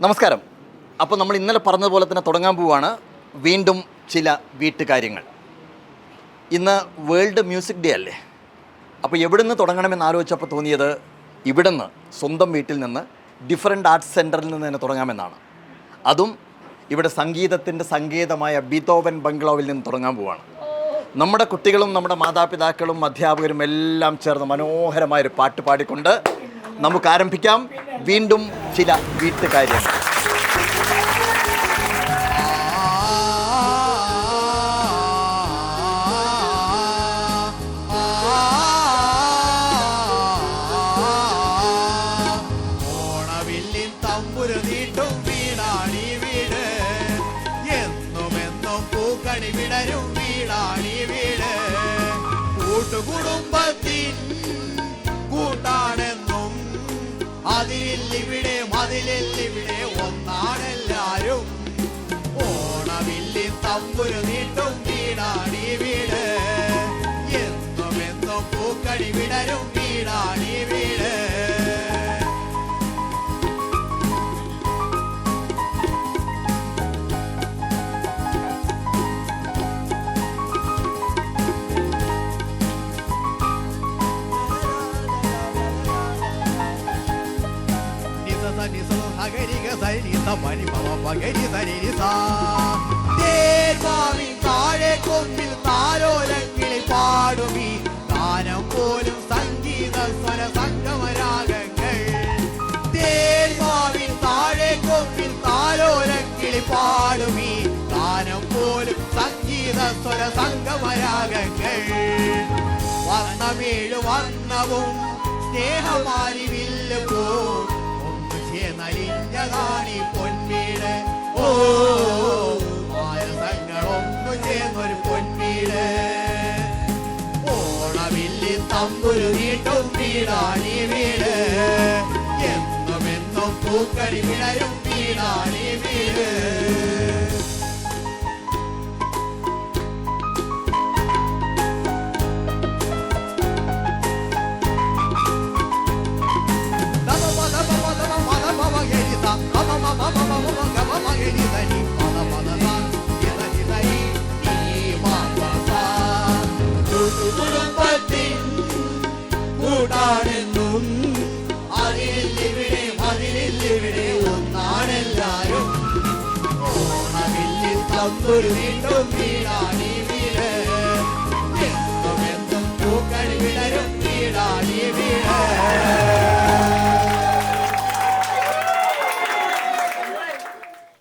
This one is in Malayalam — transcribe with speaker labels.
Speaker 1: നമസ്കാരം. അപ്പോൾ നമ്മൾ ഇന്നലെ പറഞ്ഞതുപോലെ തന്നെ തുടങ്ങാൻ പോവുകയാണ് വീണ്ടും ചില വീട്ടുകാര്യങ്ങൾ. ഇന്ന് വേൾഡ് മ്യൂസിക് ഡേ അല്ലേ? അപ്പോൾ എവിടെ നിന്ന് തുടങ്ങണമെന്ന് ആലോചിച്ചപ്പോൾ തോന്നിയത് ഇവിടുന്ന് സ്വന്തം വീട്ടിൽ നിന്ന് ഡിഫറൻറ്റ് ആർട്സ് സെൻറ്ററിൽ നിന്ന് തന്നെ തുടങ്ങാമെന്നാണ്. അതും ഇവിടെ സംഗീതത്തിൻ്റെ സങ്കേതമായ ബീത്തോവൻ ബംഗ്ലാവിൽ നിന്ന് തുടങ്ങാൻ പോവുകയാണ്. നമ്മുടെ കുട്ടികളും നമ്മുടെ മാതാപിതാക്കളും അധ്യാപകരും എല്ലാം ചേർന്ന് മനോഹരമായൊരു പാട്ട് പാടിക്കൊണ്ട് നമുക്ക് ആരംഭിക്കാം വീണ്ടും ചില വീട്ടുകാര്യങ്ങൾ.
Speaker 2: ഓണവില്ലിൻ തമ്പുരു നീട്ടും വീടാണീ വീട്, എന്നുമെന്നും പൂക്കണി വിടരും വീടാണീ വീട്. കൂട്ടുകുടുംബത്തിൻ കൂട്ടാണെന്നും അതിലിവിടെ മതിലിവിടെ ഒന്നാണെല്ലാരും. ഓണവില്ലിൻ തമ്പുരു നീട്ടും വീടാണീ വീട്, എന്നുമെന്നും പൂക്കണി വിടരും വീടാണീ വീട്. താഴെ കൊമ്പിൽ താരോലക്കിളി പാടുമീ ഗാനം പോലും സംഗീത സ്വര സംഗമരാഗങ്ങൾ. തേന്മാവിൻ താഴെ കൊമ്പിൽ താരോലക്കിളി പാടുമീ ഗാനം പോലും സംഗീത സ്വര സംഗമരാഗങ്ങൾ. വർണ്ണമേഴു വർണ്ണവും സ്നേഹമാരിവില്ല പോ നലിഞ്ഞതാണീ പൊൻവീട്. ഓ മായസങ്ങളൊന്നു ചേർന്നൊരു പൊൻവീട്. ഓണവില്ലിൻ തമ്പുരു നീട്ടും വീടാണീ വീട്, എന്നുമെന്നും പൂക്കടി വിടരും വീടാണീ വീട്. കുടുംബത്തിൻ കൂടാണെന്നും അതിലിവിടെ ഒന്നാണെല്ലാരും. ഓണവില്ലിൻ തമ്പുരു നീട്ടും വീടാണ്